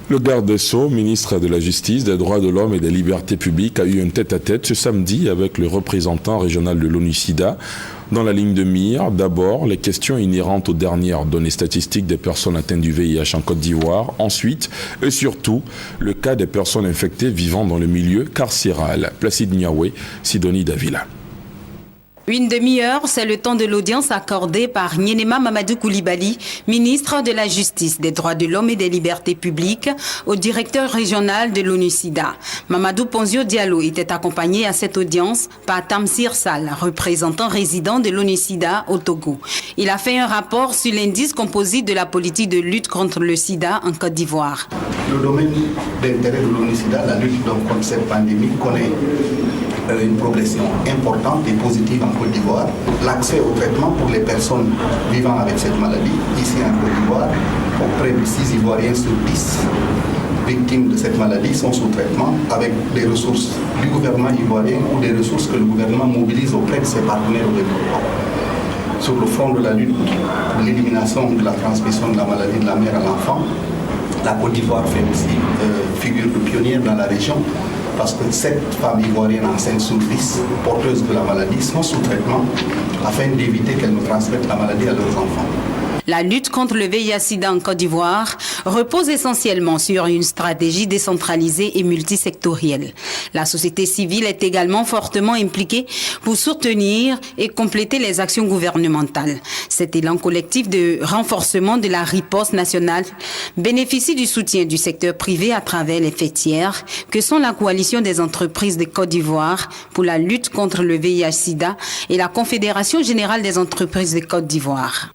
Le garde des Sceaux, ministre de la Justice, des Droits de l'Homme et des Libertés publiques, a eu un tête-à-tête ce samedi avec le représentant régional de l'ONU-SIDA. Dans la ligne de mire, d'abord, les questions inhérentes aux dernières données statistiques des personnes atteintes du VIH en Côte d'Ivoire. Ensuite, et surtout, le cas des personnes infectées vivant dans le milieu carcéral. Placide Niawé, Sidonie Davila. Une demi-heure, c'est le temps de l'audience accordée par Nyenema Mamadou Koulibaly, ministre de la Justice, des Droits de l'Homme et des Libertés publiques, au directeur régional de l'ONU-SIDA. Mamadou Ponzio Diallo était accompagné à cette audience par Tamsir Sall, représentant résident de l'ONU-SIDA au Togo. Il a fait un rapport sur l'indice composite de la politique de lutte contre le sida en Côte d'Ivoire. Le domaine d'intérêt de l'ONU-SIDA, la lutte contre cette pandémie, connaît une progression importante et positive en Côte d'Ivoire. L'accès au traitement pour les personnes vivant avec cette maladie, ici en Côte d'Ivoire, près de 6 Ivoiriens sur 10 victimes de cette maladie sont sous traitement avec des ressources du gouvernement ivoirien ou des ressources que le gouvernement mobilise auprès de ses partenaires au développement. Sur le front de la lutte de l'élimination de la transmission de la maladie de la mère à l'enfant, la Côte d'Ivoire fait aussi figure de pionnière dans la région, parce que 7 femmes ivoiriennes enceintes sur 10 porteuses de la maladie sont sous traitement afin d'éviter qu'elles ne transmettent la maladie à leurs enfants. La lutte contre le VIH-Sida en Côte d'Ivoire repose essentiellement sur une stratégie décentralisée et multisectorielle. La société civile est également fortement impliquée pour soutenir et compléter les actions gouvernementales. Cet élan collectif de renforcement de la riposte nationale bénéficie du soutien du secteur privé à travers les fêtières que sont la Coalition des entreprises de Côte d'Ivoire pour la lutte contre le VIH-Sida et la Confédération générale des entreprises de Côte d'Ivoire.